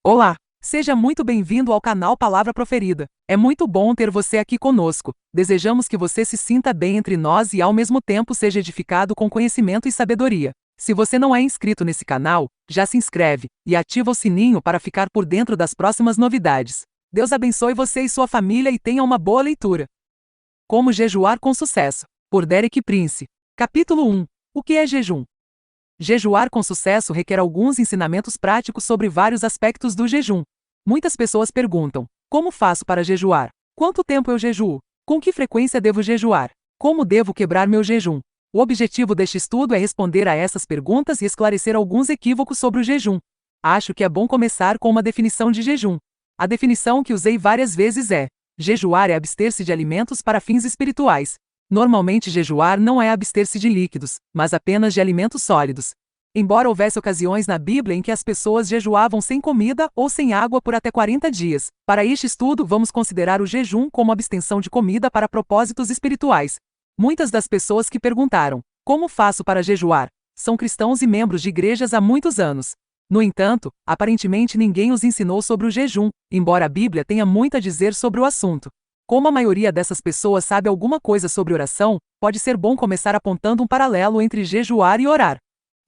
Olá! Seja muito bem-vindo ao canal Palavra Proferida. É muito bom ter você aqui conosco. Desejamos que você se sinta bem entre nós e ao mesmo tempo seja edificado com conhecimento e sabedoria. Se você não é inscrito nesse canal, já se inscreve e ativa o sininho para ficar por dentro das próximas novidades. Deus abençoe você e sua família e tenha uma boa leitura. Como jejuar com sucesso, por Derek Prince. Capítulo 1. O que é jejum? Jejuar com sucesso requer alguns ensinamentos práticos sobre vários aspectos do jejum. Muitas pessoas perguntam: como faço para jejuar? Quanto tempo eu jejuo? Com que frequência devo jejuar? Como devo quebrar meu jejum? O objetivo deste estudo é responder a essas perguntas e esclarecer alguns equívocos sobre o jejum. Acho que é bom começar com uma definição de jejum. A definição que usei várias vezes é: jejuar é abster-se de alimentos para fins espirituais. Normalmente, jejuar não é abster-se de líquidos, mas apenas de alimentos sólidos. Embora houvesse ocasiões na Bíblia em que as pessoas jejuavam sem comida ou sem água por até 40 dias, para este estudo vamos considerar o jejum como abstenção de comida para propósitos espirituais. Muitas das pessoas que perguntaram: como faço para jejuar? São cristãos e membros de igrejas há muitos anos. No entanto, aparentemente ninguém os ensinou sobre o jejum, embora a Bíblia tenha muito a dizer sobre o assunto. Como a maioria dessas pessoas sabe alguma coisa sobre oração, pode ser bom começar apontando um paralelo entre jejuar e orar.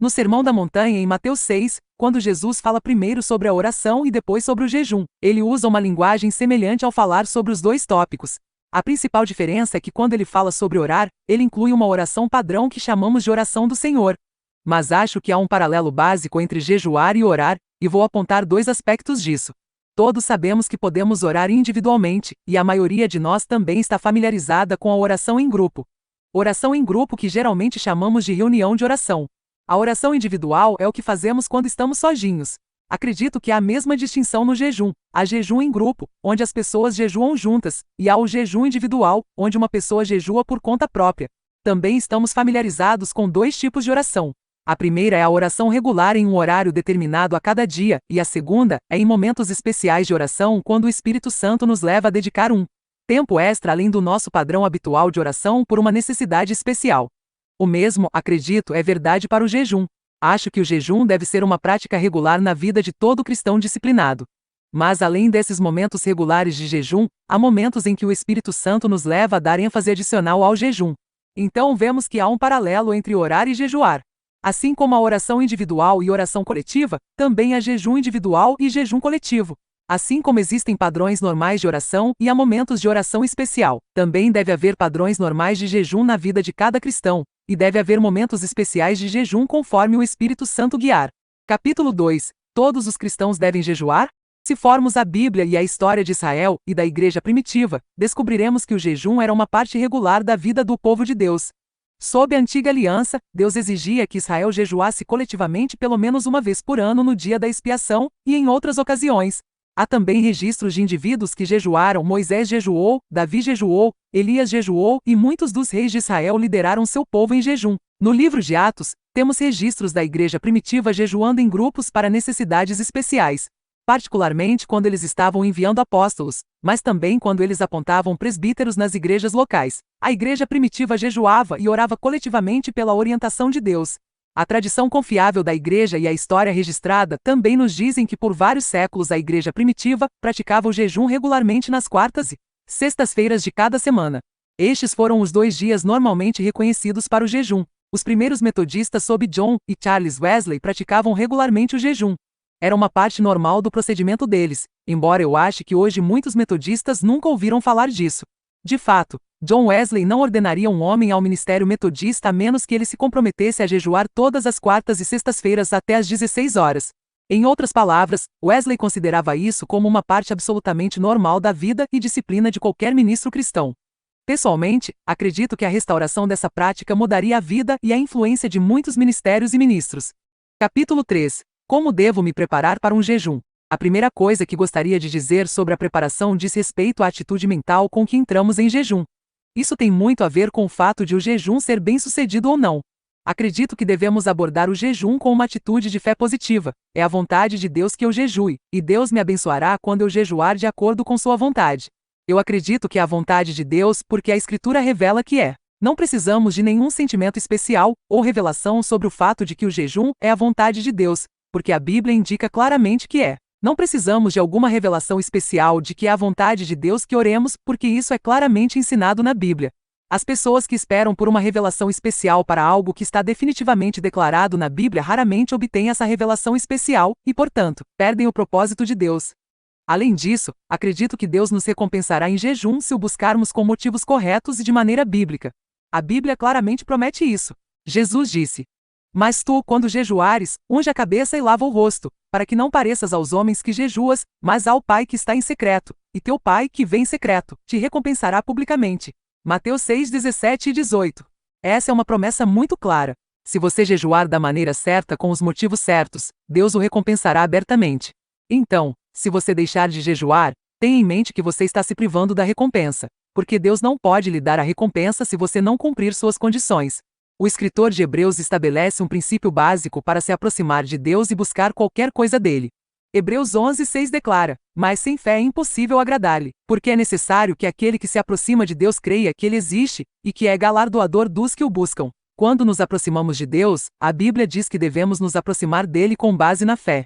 No Sermão da Montanha, em Mateus 6, quando Jesus fala primeiro sobre a oração e depois sobre o jejum, ele usa uma linguagem semelhante ao falar sobre os dois tópicos. A principal diferença é que quando ele fala sobre orar, ele inclui uma oração padrão que chamamos de oração do Senhor. Mas acho que há um paralelo básico entre jejuar e orar, e vou apontar dois aspectos disso. Todos sabemos que podemos orar individualmente, e a maioria de nós também está familiarizada com a oração em grupo. Oração em grupo que geralmente chamamos de reunião de oração. A oração individual é o que fazemos quando estamos sozinhos. Acredito que há a mesma distinção no jejum. Há jejum em grupo, onde as pessoas jejuam juntas, e há o jejum individual, onde uma pessoa jejua por conta própria. Também estamos familiarizados com dois tipos de oração. A primeira é a oração regular em um horário determinado a cada dia, e a segunda é em momentos especiais de oração quando o Espírito Santo nos leva a dedicar um tempo extra além do nosso padrão habitual de oração por uma necessidade especial. O mesmo, acredito, é verdade para o jejum. Acho que o jejum deve ser uma prática regular na vida de todo cristão disciplinado. Mas além desses momentos regulares de jejum, há momentos em que o Espírito Santo nos leva a dar ênfase adicional ao jejum. Então vemos que há um paralelo entre orar e jejuar. Assim como a oração individual e oração coletiva, também há jejum individual e jejum coletivo. Assim como existem padrões normais de oração e há momentos de oração especial, também deve haver padrões normais de jejum na vida de cada cristão, e deve haver momentos especiais de jejum conforme o Espírito Santo guiar. Capítulo 2. Todos os cristãos devem jejuar? Se formos a Bíblia e a história de Israel e da igreja primitiva, descobriremos que o jejum era uma parte regular da vida do povo de Deus. Sob a antiga aliança, Deus exigia que Israel jejuasse coletivamente pelo menos uma vez por ano no dia da expiação, e em outras ocasiões. Há também registros de indivíduos que jejuaram. Moisés jejuou, Davi jejuou, Elias jejuou e muitos dos reis de Israel lideraram seu povo em jejum. No livro de Atos, temos registros da igreja primitiva jejuando em grupos para necessidades especiais. Particularmente quando eles estavam enviando apóstolos, mas também quando eles apontavam presbíteros nas igrejas locais. A igreja primitiva jejuava e orava coletivamente pela orientação de Deus. A tradição confiável da igreja e a história registrada também nos dizem que por vários séculos a igreja primitiva praticava o jejum regularmente nas quartas e sextas-feiras de cada semana. Estes foram os 2 dias normalmente reconhecidos para o jejum. Os primeiros metodistas sob John e Charles Wesley praticavam regularmente o jejum. Era uma parte normal do procedimento deles, embora eu ache que hoje muitos metodistas nunca ouviram falar disso. De fato, John Wesley não ordenaria um homem ao ministério metodista a menos que ele se comprometesse a jejuar todas as quartas e sextas-feiras até às 16 horas. Em outras palavras, Wesley considerava isso como uma parte absolutamente normal da vida e disciplina de qualquer ministro cristão. Pessoalmente, acredito que a restauração dessa prática mudaria a vida e a influência de muitos ministérios e ministros. Capítulo 3. Como devo me preparar para um jejum? A primeira coisa que gostaria de dizer sobre a preparação diz respeito à atitude mental com que entramos em jejum. Isso tem muito a ver com o fato de o jejum ser bem-sucedido ou não. Acredito que devemos abordar o jejum com uma atitude de fé positiva. É a vontade de Deus que eu jejue, e Deus me abençoará quando eu jejuar de acordo com sua vontade. Eu acredito que é a vontade de Deus porque a Escritura revela que é. Não precisamos de nenhum sentimento especial ou revelação sobre o fato de que o jejum é a vontade de Deus, porque a Bíblia indica claramente que é. Não precisamos de alguma revelação especial de que é a vontade de Deus que oremos, porque isso é claramente ensinado na Bíblia. As pessoas que esperam por uma revelação especial para algo que está definitivamente declarado na Bíblia raramente obtêm essa revelação especial e, portanto, perdem o propósito de Deus. Além disso, acredito que Deus nos recompensará em jejum se o buscarmos com motivos corretos e de maneira bíblica. A Bíblia claramente promete isso. Jesus disse: "Mas tu, quando jejuares, unge a cabeça e lava o rosto, para que não pareças aos homens que jejuas, mas ao Pai que está em secreto, e teu Pai que vem em secreto, te recompensará publicamente." Mateus 6, 17 e 18. Essa é uma promessa muito clara. Se você jejuar da maneira certa com os motivos certos, Deus o recompensará abertamente. Então, se você deixar de jejuar, tenha em mente que você está se privando da recompensa, porque Deus não pode lhe dar a recompensa se você não cumprir suas condições. O escritor de Hebreus estabelece um princípio básico para se aproximar de Deus e buscar qualquer coisa dele. Hebreus 11, 6 declara: "Mas sem fé é impossível agradar-lhe, porque é necessário que aquele que se aproxima de Deus creia que ele existe, e que é galardoador dos que o buscam." Quando nos aproximamos de Deus, a Bíblia diz que devemos nos aproximar dele com base na fé.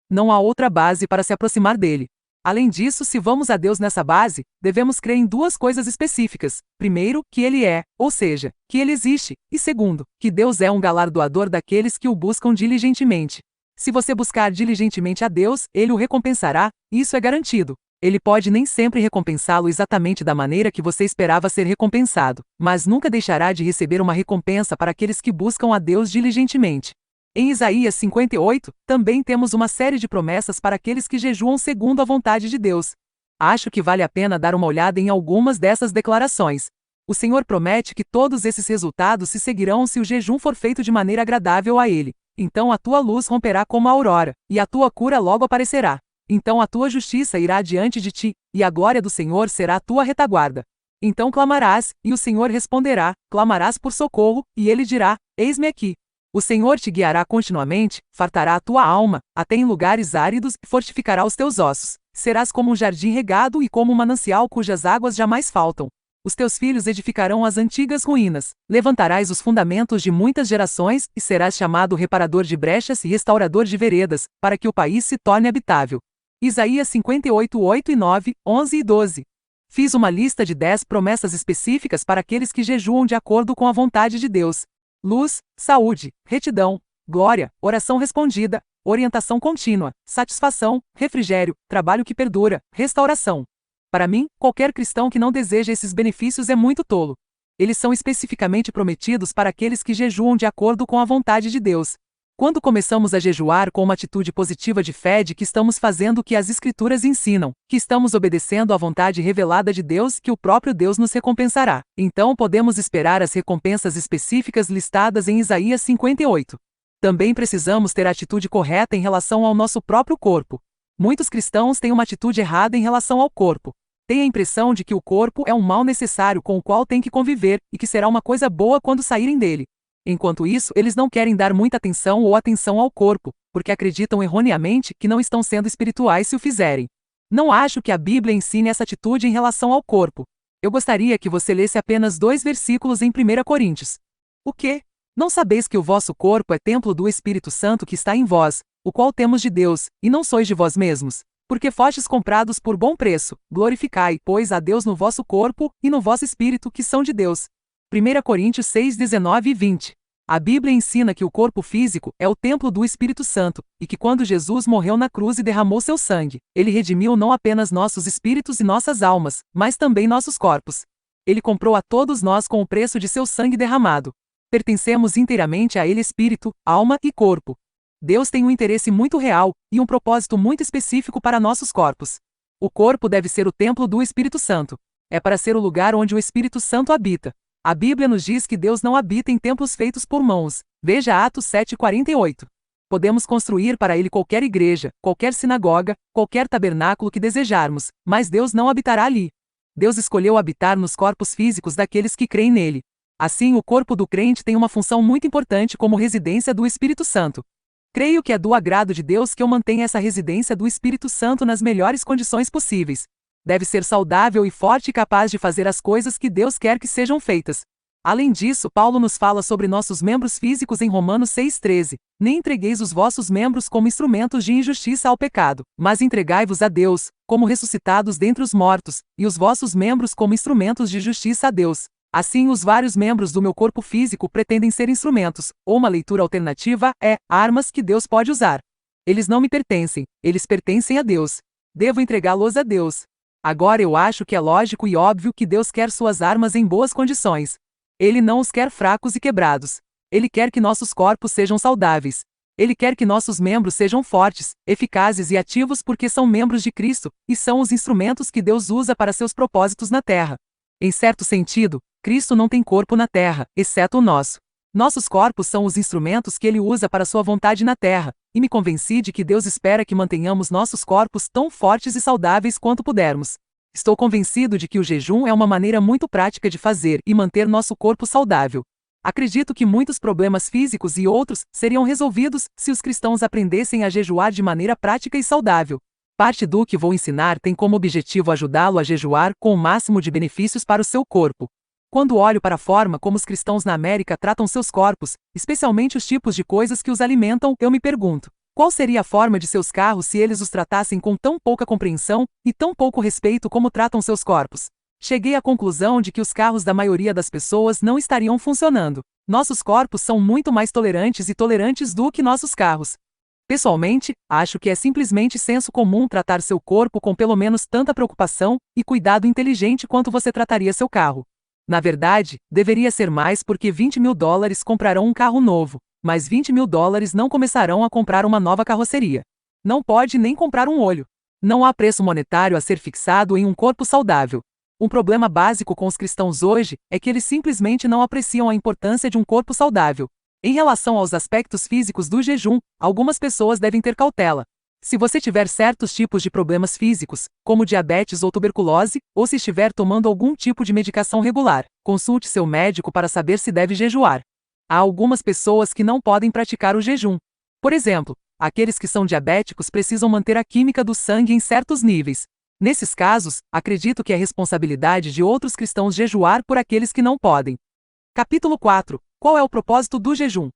Não há outra base para se aproximar dele. Além disso, se vamos a Deus nessa base, devemos crer em duas coisas específicas. Primeiro, que ele é, ou seja, que ele existe, e segundo, que Deus é um galardoador daqueles que o buscam diligentemente. Se você buscar diligentemente a Deus, ele o recompensará, isso é garantido. Ele pode nem sempre recompensá-lo exatamente da maneira que você esperava ser recompensado, mas nunca deixará de receber uma recompensa para aqueles que buscam a Deus diligentemente. Em Isaías 58, também temos uma série de promessas para aqueles que jejuam segundo a vontade de Deus. Acho que vale a pena dar uma olhada em algumas dessas declarações. O Senhor promete que todos esses resultados se seguirão se o jejum for feito de maneira agradável a Ele. Então a tua luz romperá como a aurora, e a tua cura logo aparecerá. Então a tua justiça irá diante de ti, e a glória do Senhor será a tua retaguarda. Então clamarás, e o Senhor responderá, clamarás por socorro, e ele dirá: eis-me aqui. O Senhor te guiará continuamente, fartará a tua alma, até em lugares áridos, e fortificará os teus ossos. Serás como um jardim regado e como um manancial cujas águas jamais faltam. Os teus filhos edificarão as antigas ruínas. Levantarás os fundamentos de muitas gerações, e serás chamado reparador de brechas e restaurador de veredas, para que o país se torne habitável. Isaías 58, 8 e 9, 11 e 12. Fiz uma lista de 10 promessas específicas para aqueles que jejuam de acordo com a vontade de Deus. Luz, saúde, retidão, glória, oração respondida, orientação contínua, satisfação, refrigério, trabalho que perdura, restauração. Para mim, qualquer cristão que não deseja esses benefícios é muito tolo. Eles são especificamente prometidos para aqueles que jejuam de acordo com a vontade de Deus. Quando começamos a jejuar com uma atitude positiva de fé de que estamos fazendo o que as Escrituras ensinam, que estamos obedecendo à vontade revelada de Deus, que o próprio Deus nos recompensará, então podemos esperar as recompensas específicas listadas em Isaías 58. Também precisamos ter a atitude correta em relação ao nosso próprio corpo. Muitos cristãos têm uma atitude errada em relação ao corpo. Têm a impressão de que o corpo é um mal necessário com o qual têm que conviver, e que será uma coisa boa quando saírem dele. Enquanto isso, eles não querem dar muita atenção ou atenção ao corpo, porque acreditam erroneamente que não estão sendo espirituais se o fizerem. Não acho que a Bíblia ensine essa atitude em relação ao corpo. Eu gostaria que você lesse apenas 2 versículos em 1 Coríntios. O quê? Não sabeis que o vosso corpo é templo do Espírito Santo que está em vós, o qual temos de Deus, e não sois de vós mesmos? Porque fostes comprados por bom preço. Glorificai, pois, a Deus no vosso corpo e no vosso espírito que são de Deus. 1 Coríntios 6, 19 e 20. A Bíblia ensina que o corpo físico é o templo do Espírito Santo, e que quando Jesus morreu na cruz e derramou seu sangue, ele redimiu não apenas nossos espíritos e nossas almas, mas também nossos corpos. Ele comprou a todos nós com o preço de seu sangue derramado. Pertencemos inteiramente a ele espírito, alma e corpo. Deus tem um interesse muito real e um propósito muito específico para nossos corpos. O corpo deve ser o templo do Espírito Santo. É para ser o lugar onde o Espírito Santo habita. A Bíblia nos diz que Deus não habita em templos feitos por mãos. Veja Atos 7:48. Podemos construir para ele qualquer igreja, qualquer sinagoga, qualquer tabernáculo que desejarmos, mas Deus não habitará ali. Deus escolheu habitar nos corpos físicos daqueles que creem nele. Assim, o corpo do crente tem uma função muito importante como residência do Espírito Santo. Creio que é do agrado de Deus que eu mantenha essa residência do Espírito Santo nas melhores condições possíveis. Deve ser saudável e forte e capaz de fazer as coisas que Deus quer que sejam feitas. Além disso, Paulo nos fala sobre nossos membros físicos em Romanos 6,13. Nem entregueis os vossos membros como instrumentos de injustiça ao pecado, mas entregai-vos a Deus, como ressuscitados dentre os mortos, e os vossos membros como instrumentos de justiça a Deus. Assim, os vários membros do meu corpo físico pretendem ser instrumentos, ou uma leitura alternativa é armas que Deus pode usar. Eles não me pertencem, eles pertencem a Deus. Devo entregá-los a Deus. Agora eu acho que é lógico e óbvio que Deus quer suas armas em boas condições. Ele não os quer fracos e quebrados. Ele quer que nossos corpos sejam saudáveis. Ele quer que nossos membros sejam fortes, eficazes e ativos porque são membros de Cristo, e são os instrumentos que Deus usa para seus propósitos na Terra. Em certo sentido, Cristo não tem corpo na Terra, exceto o nosso. Nossos corpos são os instrumentos que Ele usa para sua vontade na Terra, e me convenci de que Deus espera que mantenhamos nossos corpos tão fortes e saudáveis quanto pudermos. Estou convencido de que o jejum é uma maneira muito prática de fazer e manter nosso corpo saudável. Acredito que muitos problemas físicos e outros seriam resolvidos se os cristãos aprendessem a jejuar de maneira prática e saudável. Parte do que vou ensinar tem como objetivo ajudá-lo a jejuar com o máximo de benefícios para o seu corpo. Quando olho para a forma como os cristãos na América tratam seus corpos, especialmente os tipos de coisas que os alimentam, eu me pergunto: qual seria a forma de seus carros se eles os tratassem com tão pouca compreensão e tão pouco respeito como tratam seus corpos? Cheguei à conclusão de que os carros da maioria das pessoas não estariam funcionando. Nossos corpos são muito mais tolerantes e tolerantes do que nossos carros. Pessoalmente, acho que é simplesmente senso comum tratar seu corpo com pelo menos tanta preocupação e cuidado inteligente quanto você trataria seu carro. Na verdade, deveria ser mais porque $20.000 comprarão um carro novo, mas $20.000 não começarão a comprar uma nova carroceria. Não pode nem comprar um olho. Não há preço monetário a ser fixado em um corpo saudável. Um problema básico com os cristãos hoje é que eles simplesmente não apreciam a importância de um corpo saudável. Em relação aos aspectos físicos do jejum, algumas pessoas devem ter cautela. Se você tiver certos tipos de problemas físicos, como diabetes ou tuberculose, ou se estiver tomando algum tipo de medicação regular, consulte seu médico para saber se deve jejuar. Há algumas pessoas que não podem praticar o jejum. Por exemplo, aqueles que são diabéticos precisam manter a química do sangue em certos níveis. Nesses casos, acredito que é responsabilidade de outros cristãos jejuar por aqueles que não podem. Capítulo 4. Qual é o propósito do jejum?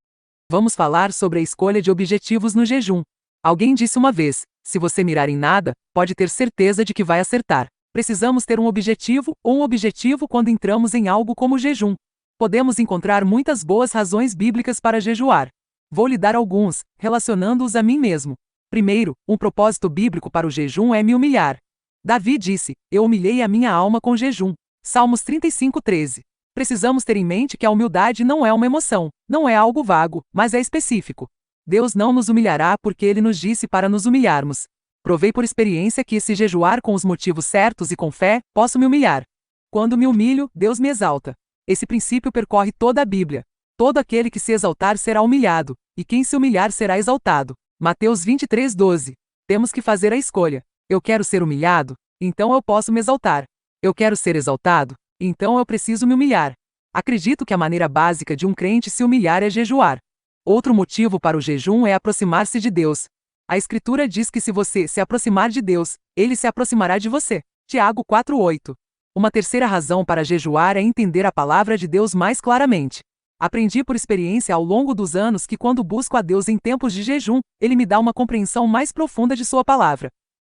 Vamos falar sobre a escolha de objetivos no jejum. Alguém disse uma vez: se você mirar em nada, pode ter certeza de que vai acertar. Precisamos ter um objetivo ou um objetivo quando entramos em algo como jejum. Podemos encontrar muitas boas razões bíblicas para jejuar. Vou lhe dar alguns, relacionando-os a mim mesmo. Primeiro, um propósito bíblico para o jejum é me humilhar. Davi disse: eu humilhei a minha alma com jejum. Salmos 35:13. Precisamos ter em mente que a humildade não é uma emoção, não é algo vago, mas é específico. Deus não nos humilhará porque Ele nos disse para nos humilharmos. Provei por experiência que, se jejuar com os motivos certos e com fé, posso me humilhar. Quando me humilho, Deus me exalta. Esse princípio percorre toda a Bíblia. Todo aquele que se exaltar será humilhado, e quem se humilhar será exaltado. Mateus 23:12. Temos que fazer a escolha. Eu quero ser humilhado? Então eu posso me exaltar. Eu quero ser exaltado? Então eu preciso me humilhar. Acredito que a maneira básica de um crente se humilhar é jejuar. Outro motivo para o jejum é aproximar-se de Deus. A Escritura diz que se você se aproximar de Deus, Ele se aproximará de você. Tiago 4:8. Uma terceira razão para jejuar é entender a palavra de Deus mais claramente. Aprendi por experiência ao longo dos anos que quando busco a Deus em tempos de jejum, Ele me dá uma compreensão mais profunda de sua palavra.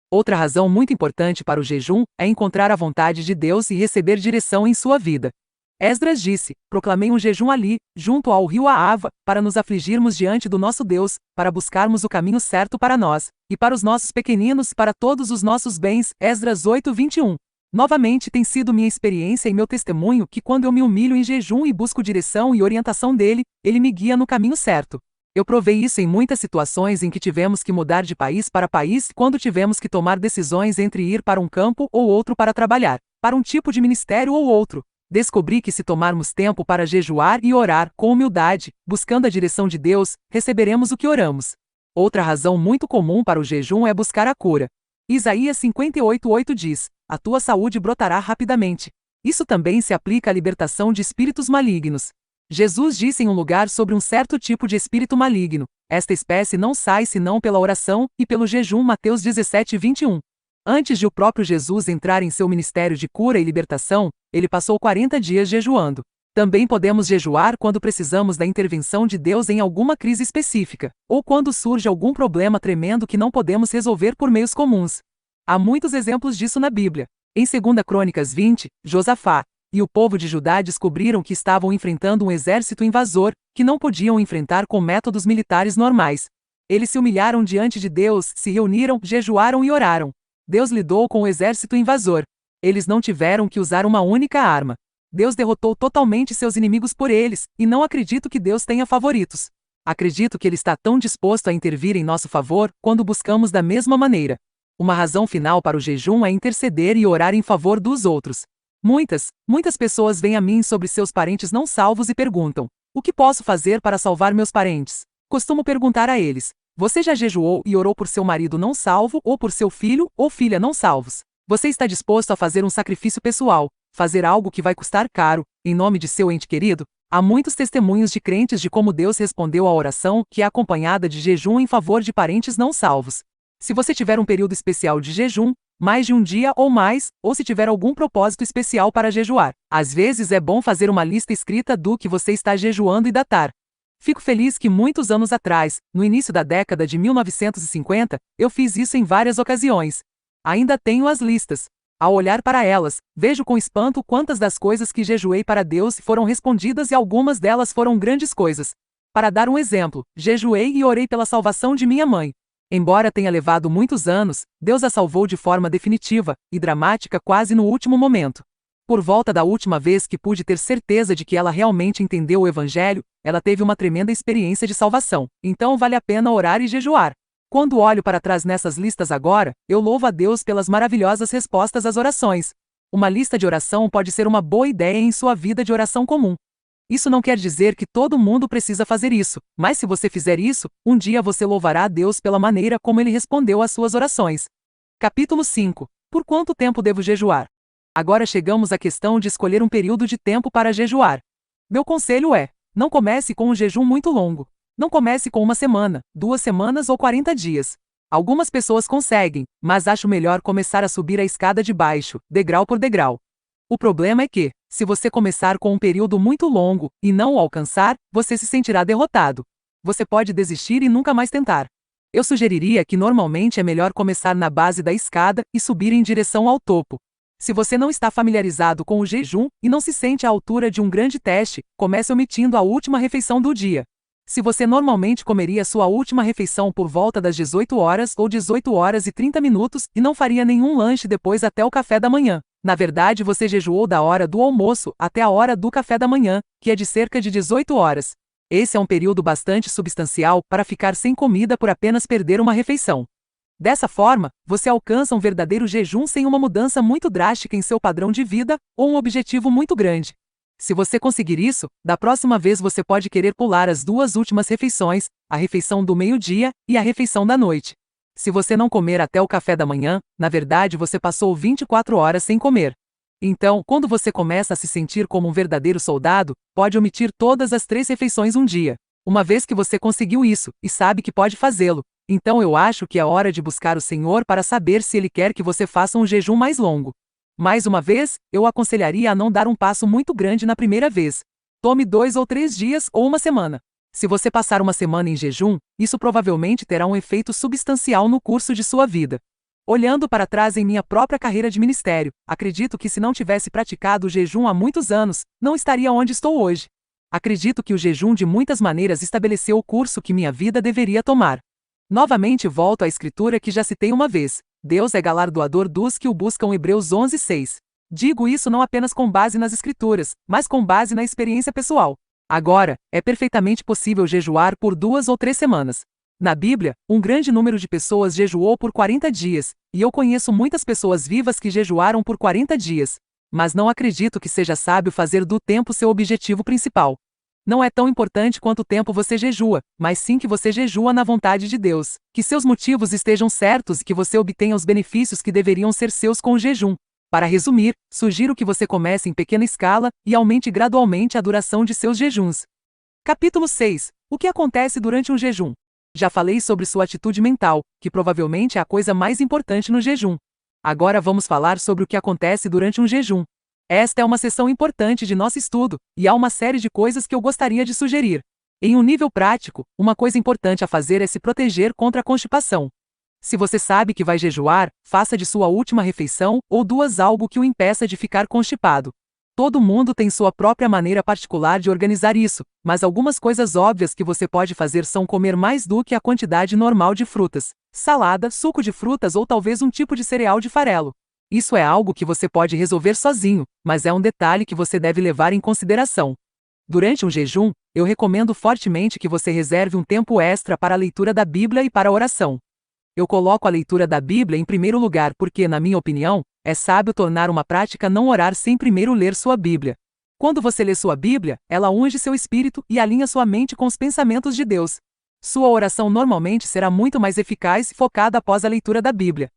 Outra razão muito importante para o jejum é encontrar a vontade de Deus e receber direção em sua vida. Esdras disse: proclamei um jejum ali, junto ao rio Ahava, para nos afligirmos diante do nosso Deus, para buscarmos o caminho certo para nós, e para os nossos pequeninos, para todos os nossos bens. Esdras 8:21. Novamente tem sido minha experiência e meu testemunho que quando eu me humilho em jejum e busco direção e orientação dele, ele me guia no caminho certo. Eu provei isso em muitas situações em que tivemos que mudar de país para país, quando tivemos que tomar decisões entre ir para um campo ou outro para trabalhar, para um tipo de ministério ou outro. Descobri que se tomarmos tempo para jejuar e orar com humildade, buscando a direção de Deus, receberemos o que oramos. Outra razão muito comum para o jejum é buscar a cura. Isaías 58:8 diz: a tua saúde brotará rapidamente. Isso também se aplica à libertação de espíritos malignos. Jesus disse em um lugar sobre um certo tipo de espírito maligno: esta espécie não sai senão pela oração e pelo jejum. Mateus 17:21. Antes de o próprio Jesus entrar em seu ministério de cura e libertação, ele passou 40 dias jejuando. Também podemos jejuar quando precisamos da intervenção de Deus em alguma crise específica, ou quando surge algum problema tremendo que não podemos resolver por meios comuns. Há muitos exemplos disso na Bíblia. Em 2 Crônicas 20, Josafá e o povo de Judá descobriram que estavam enfrentando um exército invasor, que não podiam enfrentar com métodos militares normais. Eles se humilharam diante de Deus, se reuniram, jejuaram e oraram. Deus lidou com o exército invasor. Eles não tiveram que usar uma única arma. Deus derrotou totalmente seus inimigos por eles, e não acredito que Deus tenha favoritos. Acredito que Ele está tão disposto a intervir em nosso favor quando buscamos da mesma maneira. Uma razão final para o jejum é interceder e orar em favor dos outros. Muitas pessoas vêm a mim sobre seus parentes não salvos e perguntam: o que posso fazer para salvar meus parentes? Costumo perguntar a eles: você já jejuou e orou por seu marido não salvo ou por seu filho ou filha não salvos? Você está disposto a fazer um sacrifício pessoal, fazer algo que vai custar caro, em nome de seu ente querido? Há muitos testemunhos de crentes de como Deus respondeu à oração que é acompanhada de jejum em favor de parentes não salvos. Se você tiver um período especial de jejum, mais de um dia ou mais, ou se tiver algum propósito especial para jejuar, às vezes é bom fazer uma lista escrita do que você está jejuando e datar. Fico feliz que muitos anos atrás, no início da década de 1950, eu fiz isso em várias ocasiões. Ainda tenho as listas. Ao olhar para elas, vejo com espanto quantas das coisas que jejuei para Deus foram respondidas e algumas delas foram grandes coisas. Para dar um exemplo, jejuei e orei pela salvação de minha mãe. Embora tenha levado muitos anos, Deus a salvou de forma definitiva e dramática quase no último momento. Por volta da última vez que pude ter certeza de que ela realmente entendeu o Evangelho, ela teve uma tremenda experiência de salvação. Então vale a pena orar e jejuar. Quando olho para trás nessas listas agora, eu louvo a Deus pelas maravilhosas respostas às orações. Uma lista de oração pode ser uma boa ideia em sua vida de oração comum. Isso não quer dizer que todo mundo precisa fazer isso, mas se você fizer isso, um dia você louvará a Deus pela maneira como Ele respondeu às suas orações. Capítulo 5. Por quanto tempo devo jejuar? Agora chegamos à questão de escolher um período de tempo para jejuar. Meu conselho é: não comece com um jejum muito longo. Não comece com 1 semana, 2 semanas ou 40 dias. Algumas pessoas conseguem, mas acho melhor começar a subir a escada de baixo, degrau por degrau. O problema é que, se você começar com um período muito longo e não o alcançar, você se sentirá derrotado. Você pode desistir e nunca mais tentar. Eu sugeriria que normalmente é melhor começar na base da escada e subir em direção ao topo. Se você não está familiarizado com o jejum e não se sente à altura de um grande teste, comece omitindo a última refeição do dia. Se você normalmente comeria sua última refeição por volta das 18 horas ou 18 horas e 30 minutos e não faria nenhum lanche depois até o café da manhã, na verdade você jejuou da hora do almoço até a hora do café da manhã, que é de cerca de 18 horas. Esse é um período bastante substancial para ficar sem comida por apenas perder uma refeição. Dessa forma, você alcança um verdadeiro jejum sem uma mudança muito drástica em seu padrão de vida ou um objetivo muito grande. Se você conseguir isso, da próxima vez você pode querer pular as 2 últimas refeições, a refeição do meio-dia e a refeição da noite. Se você não comer até o café da manhã, na verdade você passou 24 horas sem comer. Então, quando você começa a se sentir como um verdadeiro soldado, pode omitir todas as 3 refeições um dia. Uma vez que você conseguiu isso, e sabe que pode fazê-lo, então eu acho que é hora de buscar o Senhor para saber se Ele quer que você faça um jejum mais longo. Mais uma vez, eu aconselharia a não dar um passo muito grande na primeira vez. Tome 2 ou 3 dias ou 1 semana. Se você passar 1 semana em jejum, isso provavelmente terá um efeito substancial no curso de sua vida. Olhando para trás em minha própria carreira de ministério, acredito que se não tivesse praticado o jejum há muitos anos, não estaria onde estou hoje. Acredito que o jejum de muitas maneiras estabeleceu o curso que minha vida deveria tomar. Novamente volto à escritura que já citei uma vez: Deus é galardoador dos que o buscam. Hebreus 11:6. Digo isso não apenas com base nas escrituras, mas com base na experiência pessoal. Agora, é perfeitamente possível jejuar por 2 ou 3 semanas. Na Bíblia, um grande número de pessoas jejuou por 40 dias, e eu conheço muitas pessoas vivas que jejuaram por 40 dias. Mas não acredito que seja sábio fazer do tempo seu objetivo principal. Não é tão importante quanto tempo você jejua, mas sim que você jejua na vontade de Deus, que seus motivos estejam certos e que você obtenha os benefícios que deveriam ser seus com o jejum. Para resumir, sugiro que você comece em pequena escala e aumente gradualmente a duração de seus jejuns. Capítulo 6. O que acontece durante um jejum? Já falei sobre sua atitude mental, que provavelmente é a coisa mais importante no jejum. Agora vamos falar sobre o que acontece durante um jejum. Esta é uma sessão importante de nosso estudo, e há uma série de coisas que eu gostaria de sugerir. Em um nível prático, uma coisa importante a fazer é se proteger contra a constipação. Se você sabe que vai jejuar, faça de sua última refeição ou duas algo que o impeça de ficar constipado. Todo mundo tem sua própria maneira particular de organizar isso, mas algumas coisas óbvias que você pode fazer são comer mais do que a quantidade normal de frutas, salada, suco de frutas ou talvez um tipo de cereal de farelo. Isso é algo que você pode resolver sozinho, mas é um detalhe que você deve levar em consideração. Durante um jejum, eu recomendo fortemente que você reserve um tempo extra para a leitura da Bíblia e para a oração. Eu coloco a leitura da Bíblia em primeiro lugar porque, na minha opinião, é sábio tornar uma prática não orar sem primeiro ler sua Bíblia. Quando você lê sua Bíblia, ela unge seu espírito e alinha sua mente com os pensamentos de Deus. Sua oração normalmente será muito mais eficaz e focada após a leitura da Bíblia.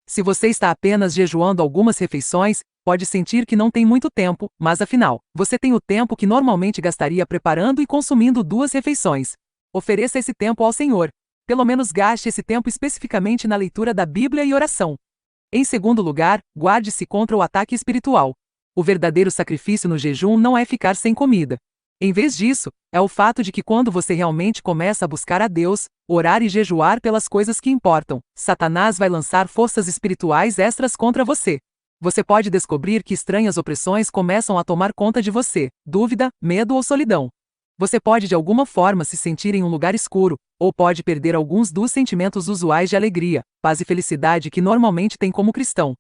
Se você está apenas jejuando algumas refeições, pode sentir que não tem muito tempo, mas afinal, você tem o tempo que normalmente gastaria preparando e consumindo duas refeições. Ofereça esse tempo ao Senhor. Pelo menos gaste esse tempo especificamente na leitura da Bíblia e oração. Em segundo lugar, guarde-se contra o ataque espiritual. O verdadeiro sacrifício no jejum não é ficar sem comida. Em vez disso, é o fato de que quando você realmente começa a buscar a Deus, orar e jejuar pelas coisas que importam, Satanás vai lançar forças espirituais extras contra você. Você pode descobrir que estranhas opressões começam a tomar conta de você, dúvida, medo ou solidão. Você pode de alguma forma se sentir em um lugar escuro, ou pode perder alguns dos sentimentos usuais de alegria, paz e felicidade que normalmente tem como cristão.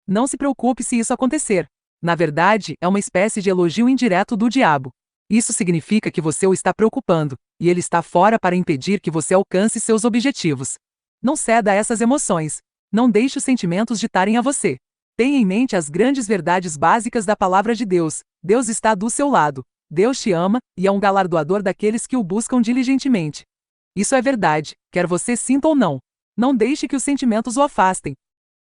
Não se preocupe se isso acontecer. Na verdade, é uma espécie de elogio indireto do diabo. Isso significa que você o está preocupando, e ele está fora para impedir que você alcance seus objetivos. Não ceda a essas emoções. Não deixe os sentimentos ditarem a você. Tenha em mente as grandes verdades básicas da palavra de Deus. Deus está do seu lado. Deus te ama, e é um galardoador daqueles que o buscam diligentemente. Isso é verdade, quer você sinta ou não. Não deixe que os sentimentos o afastem.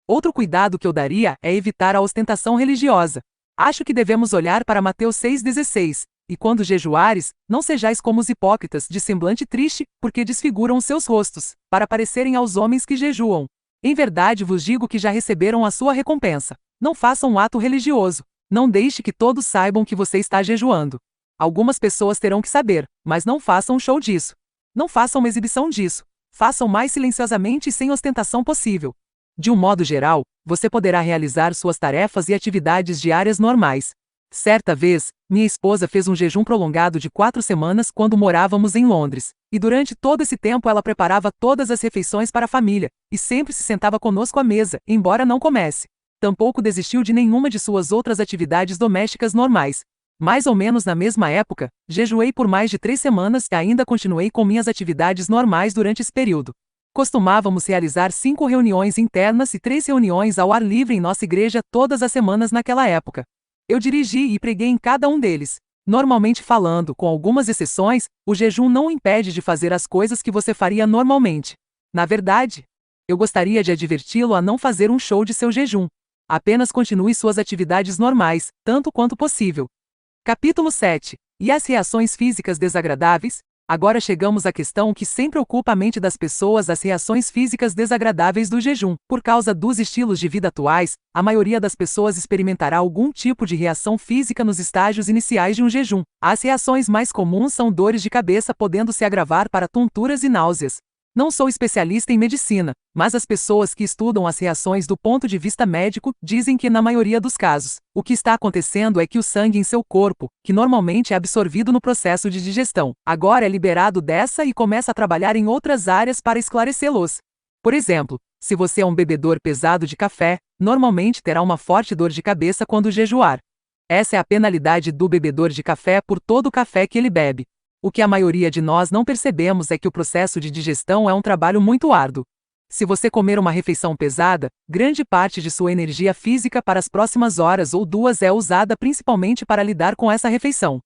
Outro cuidado que eu daria é evitar a ostentação religiosa. Acho que devemos olhar para Mateus 6,16. E quando jejuares, não sejais como os hipócritas, de semblante triste, porque desfiguram os seus rostos, para parecerem aos homens que jejuam. Em verdade vos digo que já receberam a sua recompensa. Não façam um ato religioso. Não deixe que todos saibam que você está jejuando. Algumas pessoas terão que saber, mas não façam um show disso. Não façam uma exibição disso. Façam mais silenciosamente e sem ostentação possível. De um modo geral, você poderá realizar suas tarefas e atividades diárias normais. Certa vez, minha esposa fez um jejum prolongado de 4 semanas quando morávamos em Londres, e durante todo esse tempo ela preparava todas as refeições para a família, e sempre se sentava conosco à mesa, embora não comesse. Tampouco desistiu de nenhuma de suas outras atividades domésticas normais. Mais ou menos na mesma época, jejuei por mais de 3 semanas e ainda continuei com minhas atividades normais durante esse período. Costumávamos realizar 5 reuniões internas e 3 reuniões ao ar livre em nossa igreja todas as semanas naquela época. Eu dirigi e preguei em cada um deles. Normalmente falando, com algumas exceções, o jejum não o impede de fazer as coisas que você faria normalmente. Na verdade, eu gostaria de adverti-lo a não fazer um show de seu jejum. Apenas continue suas atividades normais, tanto quanto possível. Capítulo 7. E as reações físicas desagradáveis? Agora chegamos à questão que sempre ocupa a mente das pessoas: as reações físicas desagradáveis do jejum. Por causa dos estilos de vida atuais, a maioria das pessoas experimentará algum tipo de reação física nos estágios iniciais de um jejum. As reações mais comuns são dores de cabeça, podendo se agravar para tonturas e náuseas. Não sou especialista em medicina, mas as pessoas que estudam as reações do ponto de vista médico dizem que, na maioria dos casos, o que está acontecendo é que o sangue em seu corpo, que normalmente é absorvido no processo de digestão, agora é liberado dessa e começa a trabalhar em outras áreas para esclarecê-los. Por exemplo, se você é um bebedor pesado de café, normalmente terá uma forte dor de cabeça quando jejuar. Essa é a penalidade do bebedor de café por todo o café que ele bebe. O que a maioria de nós não percebemos é que o processo de digestão é um trabalho muito árduo. Se você comer uma refeição pesada, grande parte de sua energia física para as próximas horas ou 2 é usada principalmente para lidar com essa refeição.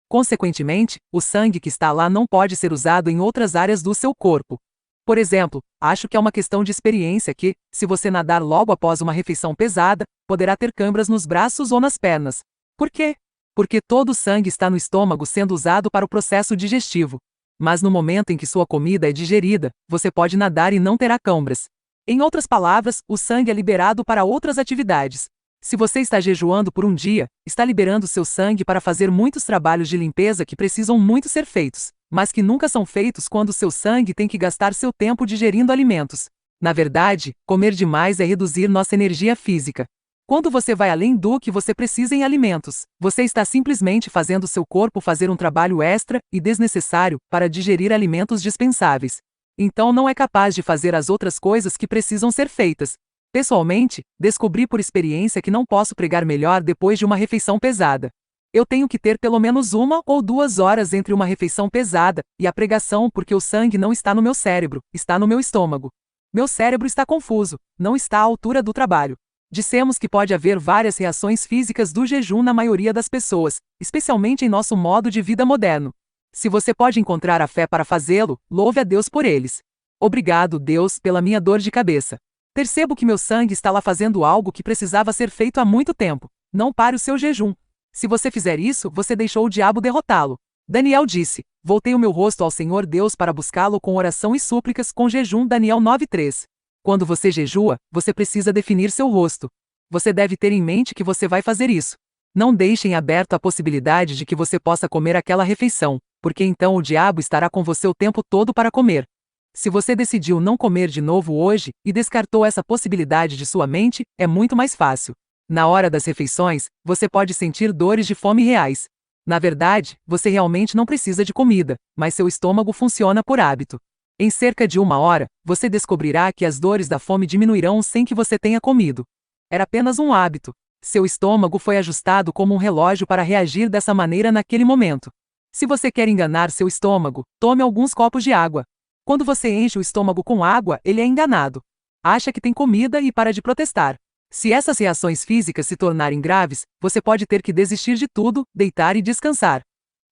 Consequentemente, o sangue que está lá não pode ser usado em outras áreas do seu corpo. Por exemplo, acho que é uma questão de experiência que, se você nadar logo após uma refeição pesada, poderá ter câimbras nos braços ou nas pernas. Por quê? Porque todo o sangue está no estômago sendo usado para o processo digestivo. Mas no momento em que sua comida é digerida, você pode nadar e não terá câimbras. Em outras palavras, o sangue é liberado para outras atividades. Se você está jejuando por um dia, está liberando seu sangue para fazer muitos trabalhos de limpeza que precisam muito ser feitos, mas que nunca são feitos quando seu sangue tem que gastar seu tempo digerindo alimentos. Na verdade, comer demais é reduzir nossa energia física. Quando você vai além do que você precisa em alimentos, você está simplesmente fazendo seu corpo fazer um trabalho extra e desnecessário para digerir alimentos dispensáveis. Então não é capaz de fazer as outras coisas que precisam ser feitas. Pessoalmente, descobri por experiência que não posso pregar melhor depois de uma refeição pesada. Eu tenho que ter pelo menos 1 ou 2 horas entre uma refeição pesada e a pregação porque o sangue não está no meu cérebro, está no meu estômago. Meu cérebro está confuso, não está à altura do trabalho. Dissemos que pode haver várias reações físicas do jejum na maioria das pessoas, especialmente em nosso modo de vida moderno. Se você pode encontrar a fé para fazê-lo, louve a Deus por eles. Obrigado, Deus, pela minha dor de cabeça. Percebo que meu sangue está lá fazendo algo que precisava ser feito há muito tempo. Não pare o seu jejum. Se você fizer isso, você deixou o diabo derrotá-lo. Daniel disse: voltei o meu rosto ao Senhor Deus para buscá-lo com oração e súplicas com jejum. Daniel 9:3. Quando você jejua, você precisa definir seu rosto. Você deve ter em mente que você vai fazer isso. Não deixe em aberto a possibilidade de que você possa comer aquela refeição, porque então o diabo estará com você o tempo todo para comer. Se você decidiu não comer de novo hoje e descartou essa possibilidade de sua mente, é muito mais fácil. Na hora das refeições, você pode sentir dores de fome reais. Na verdade, você realmente não precisa de comida, mas seu estômago funciona por hábito. Em cerca de 1 hora, você descobrirá que as dores da fome diminuirão sem que você tenha comido. Era apenas um hábito. Seu estômago foi ajustado como um relógio para reagir dessa maneira naquele momento. Se você quer enganar seu estômago, tome alguns copos de água. Quando você enche o estômago com água, ele é enganado. Acha que tem comida e para de protestar. Se essas reações físicas se tornarem graves, você pode ter que desistir de tudo, deitar e descansar.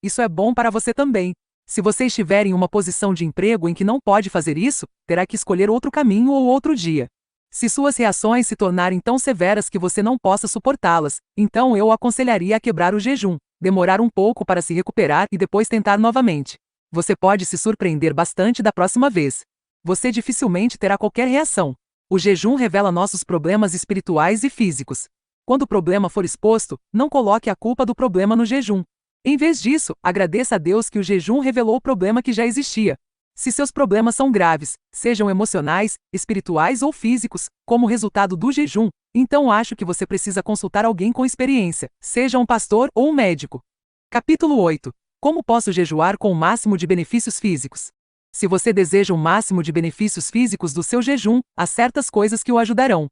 Isso é bom para você também. Se você estiver em uma posição de emprego em que não pode fazer isso, terá que escolher outro caminho ou outro dia. Se suas reações se tornarem tão severas que você não possa suportá-las, então eu o aconselharia a quebrar o jejum, demorar um pouco para se recuperar e depois tentar novamente. Você pode se surpreender bastante da próxima vez. Você dificilmente terá qualquer reação. O jejum revela nossos problemas espirituais e físicos. Quando o problema for exposto, não coloque a culpa do problema no jejum. Em vez disso, agradeça a Deus que o jejum revelou o problema que já existia. Se seus problemas são graves, sejam emocionais, espirituais ou físicos, como resultado do jejum, então acho que você precisa consultar alguém com experiência, seja um pastor ou um médico. Capítulo 8. Como posso jejuar com o máximo de benefícios físicos? Se você deseja o máximo de benefícios físicos do seu jejum, há certas coisas que o ajudarão.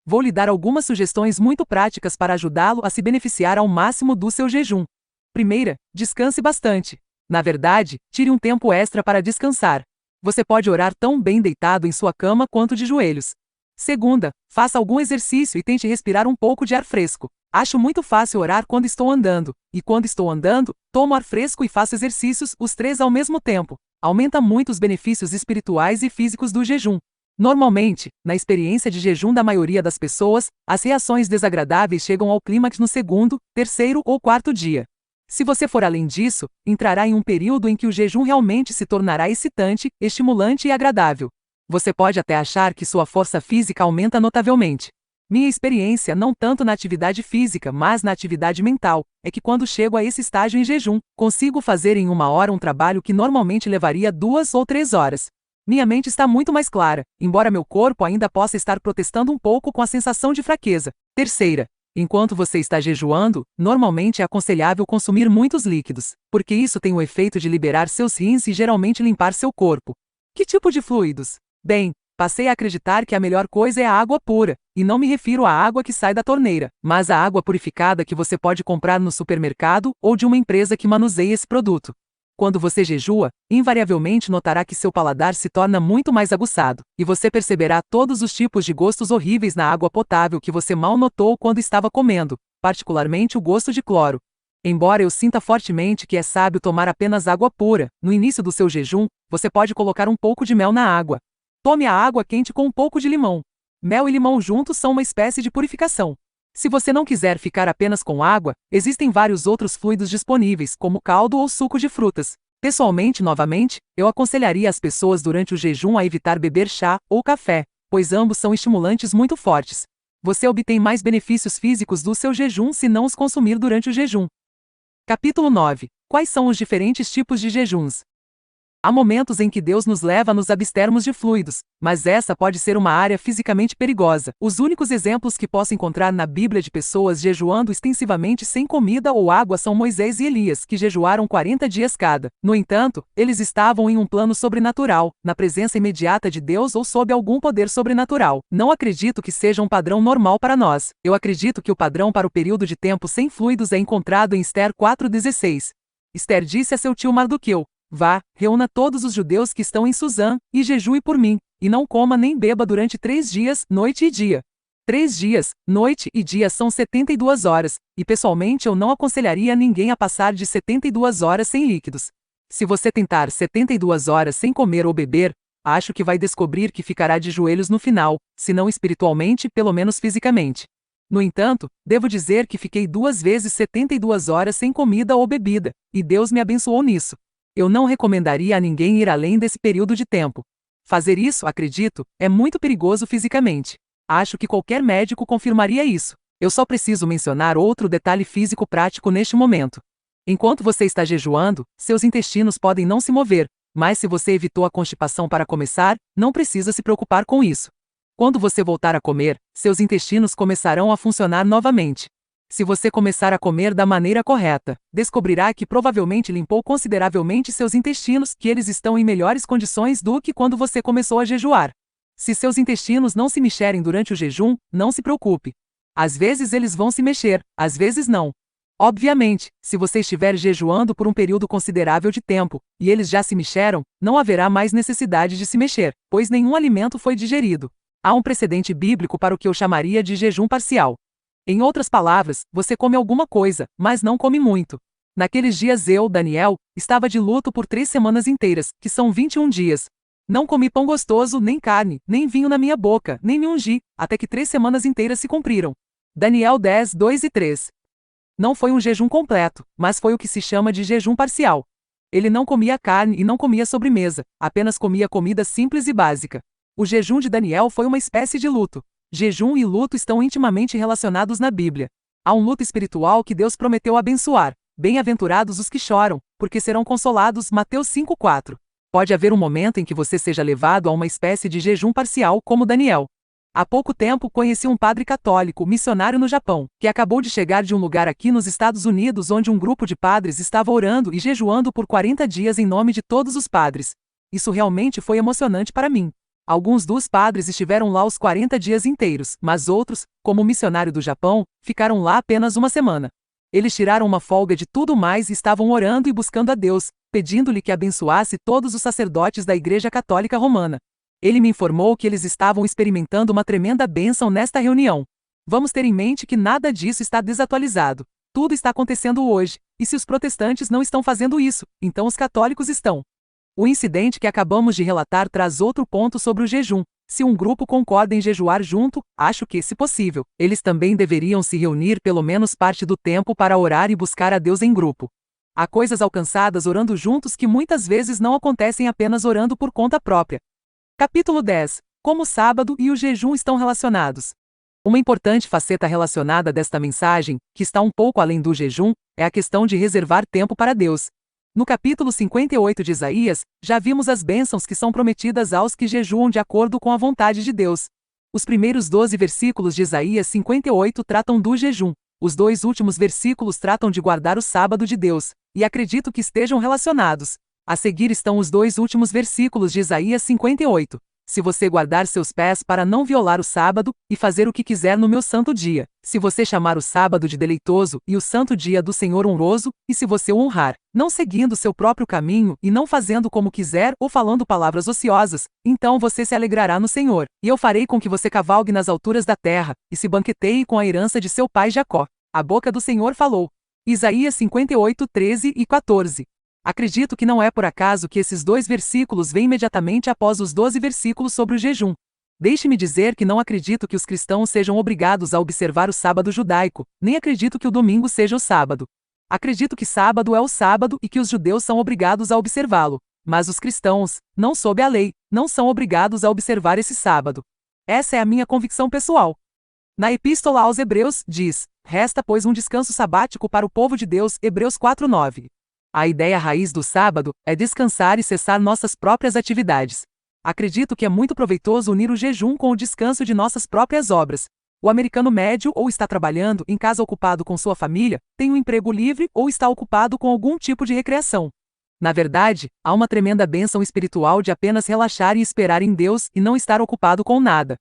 Vou lhe dar algumas sugestões muito práticas para ajudá-lo a se beneficiar ao máximo do seu jejum. Primeira, descanse bastante. Na verdade, tire um tempo extra para descansar. Você pode orar tão bem deitado em sua cama quanto de joelhos. Segunda, faça algum exercício e tente respirar um pouco de ar fresco. Acho muito fácil orar quando estou andando, e quando estou andando, tomo ar fresco e faço exercícios, os 3 ao mesmo tempo. Aumenta muito os benefícios espirituais e físicos do jejum. Normalmente, na experiência de jejum da maioria das pessoas, as reações desagradáveis chegam ao clímax no 2º, 3º ou 4º dia. Se você for além disso, entrará em um período em que o jejum realmente se tornará excitante, estimulante e agradável. Você pode até achar que sua força física aumenta notavelmente. Minha experiência, não tanto na atividade física, mas na atividade mental, é que quando chego a esse estágio em jejum, consigo fazer em 1 hora um trabalho que normalmente levaria 2 ou 3 horas. Minha mente está muito mais clara, embora meu corpo ainda possa estar protestando um pouco com a sensação de fraqueza. Terceira, enquanto você está jejuando, normalmente é aconselhável consumir muitos líquidos, porque isso tem o efeito de liberar seus rins e geralmente limpar seu corpo. Que tipo de fluidos? Bem, passei a acreditar que a melhor coisa é a água pura, e não me refiro à água que sai da torneira, mas à água purificada que você pode comprar no supermercado ou de uma empresa que manuseia esse produto. Quando você jejua, invariavelmente notará que seu paladar se torna muito mais aguçado, e você perceberá todos os tipos de gostos horríveis na água potável que você mal notou quando estava comendo, particularmente o gosto de cloro. Embora eu sinta fortemente que é sábio tomar apenas água pura, no início do seu jejum, você pode colocar um pouco de mel na água. Tome a água quente com um pouco de limão. Mel e limão juntos são uma espécie de purificação. Se você não quiser ficar apenas com água, existem vários outros fluidos disponíveis, como caldo ou suco de frutas. Pessoalmente, novamente, eu aconselharia as pessoas durante o jejum a evitar beber chá ou café, pois ambos são estimulantes muito fortes. Você obtém mais benefícios físicos do seu jejum se não os consumir durante o jejum. Capítulo 9. Quais são os diferentes tipos de jejuns? Há momentos em que Deus nos leva a nos abstermos de fluidos, mas essa pode ser uma área fisicamente perigosa. Os únicos exemplos que posso encontrar na Bíblia de pessoas jejuando extensivamente sem comida ou água são Moisés e Elias, que jejuaram 40 dias cada. No entanto, eles estavam em um plano sobrenatural, na presença imediata de Deus ou sob algum poder sobrenatural. Não acredito que seja um padrão normal para nós. Eu acredito que o padrão para o período de tempo sem fluidos é encontrado em Ester 4:16. Ester disse a seu tio Mardoqueu: vá, reúna todos os judeus que estão em Suzã, e jejue por mim, e não coma nem beba durante 3 dias, noite e dia. 3 dias, noite e dia são 72 horas, e pessoalmente eu não aconselharia ninguém a passar de 72 horas sem líquidos. Se você tentar 72 horas sem comer ou beber, acho que vai descobrir que ficará de joelhos no final, se não espiritualmente, pelo menos fisicamente. No entanto, devo dizer que fiquei 2 vezes 72 horas sem comida ou bebida, e Deus me abençoou nisso. Eu não recomendaria a ninguém ir além desse período de tempo. Fazer isso, acredito, é muito perigoso fisicamente. Acho que qualquer médico confirmaria isso. Eu só preciso mencionar outro detalhe físico prático neste momento. Enquanto você está jejuando, seus intestinos podem não se mover, mas se você evitou a constipação para começar, não precisa se preocupar com isso. Quando você voltar a comer, seus intestinos começarão a funcionar novamente. Se você começar a comer da maneira correta, descobrirá que provavelmente limpou consideravelmente seus intestinos, que eles estão em melhores condições do que quando você começou a jejuar. Se seus intestinos não se mexerem durante o jejum, não se preocupe. Às vezes eles vão se mexer, às vezes não. Obviamente, se você estiver jejuando por um período considerável de tempo, e eles já se mexeram, não haverá mais necessidade de se mexer, pois nenhum alimento foi digerido. Há um precedente bíblico para o que eu chamaria de jejum parcial. Em outras palavras, você come alguma coisa, mas não come muito. Naqueles dias eu, Daniel, estava de luto por 3 semanas inteiras, que são 21 dias. Não comi pão gostoso, nem carne, nem vinho na minha boca, nem me ungi, até que 3 semanas inteiras se cumpriram. Daniel 10, 2 e 3. Não foi um jejum completo, mas foi o que se chama de jejum parcial. Ele não comia carne e não comia sobremesa, apenas comia comida simples e básica. O jejum de Daniel foi uma espécie de luto. Jejum e luto estão intimamente relacionados na Bíblia. Há um luto espiritual que Deus prometeu abençoar. Bem-aventurados os que choram, porque serão consolados. Mateus 5:4. Pode haver um momento em que você seja levado a uma espécie de jejum parcial, como Daniel. Há pouco tempo conheci um padre católico, missionário no Japão, que acabou de chegar de um lugar aqui nos Estados Unidos onde um grupo de padres estava orando e jejuando por 40 dias em nome de todos os padres. Isso realmente foi emocionante para mim. Alguns dos padres estiveram lá os 40 dias inteiros, mas outros, como o missionário do Japão, ficaram lá apenas uma semana. Eles tiraram uma folga de tudo mais e estavam orando e buscando a Deus, pedindo-lhe que abençoasse todos os sacerdotes da Igreja Católica Romana. Ele me informou que eles estavam experimentando uma tremenda bênção nesta reunião. Vamos ter em mente que nada disso está desatualizado. Tudo está acontecendo hoje, e se os protestantes não estão fazendo isso, então os católicos estão. O incidente que acabamos de relatar traz outro ponto sobre o jejum. Se um grupo concorda em jejuar junto, acho que, se possível, eles também deveriam se reunir pelo menos parte do tempo para orar e buscar a Deus em grupo. Há coisas alcançadas orando juntos que muitas vezes não acontecem apenas orando por conta própria. Capítulo 10. Como o sábado e o jejum estão relacionados. Uma importante faceta relacionada desta mensagem, que está um pouco além do jejum, é a questão de reservar tempo para Deus. No capítulo 58 de Isaías, já vimos as bênçãos que são prometidas aos que jejuam de acordo com a vontade de Deus. Os primeiros 12 versículos de Isaías 58 tratam do jejum. Os 2 últimos versículos tratam de guardar o sábado de Deus, e acredito que estejam relacionados. A seguir estão os 2 últimos versículos de Isaías 58. Se você guardar seus pés para não violar o sábado, e fazer o que quiser no meu santo dia, se você chamar o sábado de deleitoso e o santo dia do Senhor honroso, e se você o honrar, não seguindo seu próprio caminho e não fazendo como quiser ou falando palavras ociosas, então você se alegrará no Senhor, e eu farei com que você cavalgue nas alturas da terra, e se banqueteie com a herança de seu pai Jacó. A boca do Senhor falou. Isaías 58, 13 e 14. Acredito que não é por acaso que esses 2 versículos vêm imediatamente após os 12 versículos sobre o jejum. Deixe-me dizer que não acredito que os cristãos sejam obrigados a observar o sábado judaico, nem acredito que o domingo seja o sábado. Acredito que sábado é o sábado e que os judeus são obrigados a observá-lo, mas os cristãos, não sob a lei, não são obrigados a observar esse sábado. Essa é a minha convicção pessoal. Na Epístola aos Hebreus, diz: resta, pois, um descanso sabático para o povo de Deus, Hebreus 4:9. A ideia raiz do sábado é descansar e cessar nossas próprias atividades. Acredito que é muito proveitoso unir o jejum com o descanso de nossas próprias obras. O americano médio ou está trabalhando em casa ocupado com sua família, tem um emprego livre ou está ocupado com algum tipo de recreação. Na verdade, há uma tremenda bênção espiritual de apenas relaxar e esperar em Deus e não estar ocupado com nada.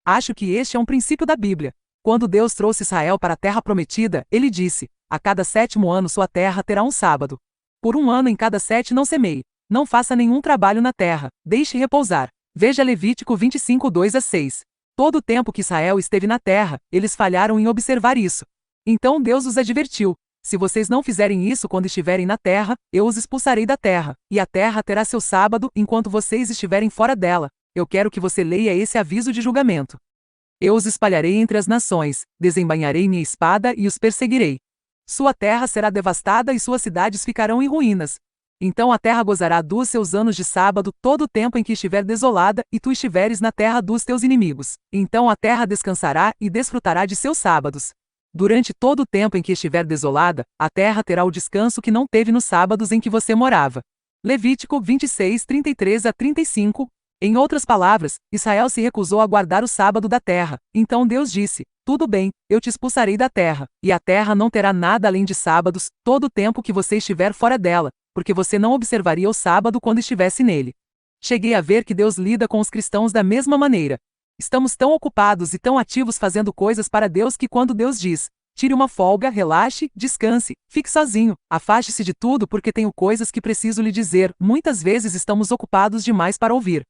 Acho que este é um princípio da Bíblia. Quando Deus trouxe Israel para a terra prometida, ele disse: a cada 7º ano sua terra terá um sábado. Por um ano em cada 7 não semeie. Não faça nenhum trabalho na terra, deixe repousar. Veja Levítico 25, 2-6. Todo o tempo que Israel esteve na terra, eles falharam em observar isso. Então Deus os advertiu: se vocês não fizerem isso quando estiverem na terra, eu os expulsarei da terra, e a terra terá seu sábado enquanto vocês estiverem fora dela. Eu quero que você leia esse aviso de julgamento. Eu os espalharei entre as nações, desembainharei minha espada e os perseguirei. Sua terra será devastada e suas cidades ficarão em ruínas. Então a terra gozará dos seus anos de sábado todo o tempo em que estiver desolada e tu estiveres na terra dos teus inimigos. Então a terra descansará e desfrutará de seus sábados. Durante todo o tempo em que estiver desolada, a terra terá o descanso que não teve nos sábados em que você morava. Levítico 26, 33-35. Em outras palavras, Israel se recusou a guardar o sábado da terra. Então Deus disse: tudo bem, eu te expulsarei da terra, e a terra não terá nada além de sábados, todo o tempo que você estiver fora dela, porque você não observaria o sábado quando estivesse nele. Cheguei a ver que Deus lida com os cristãos da mesma maneira. Estamos tão ocupados e tão ativos fazendo coisas para Deus que quando Deus diz: tire uma folga, relaxe, descanse, fique sozinho, afaste-se de tudo porque tenho coisas que preciso lhe dizer, muitas vezes estamos ocupados demais para ouvir.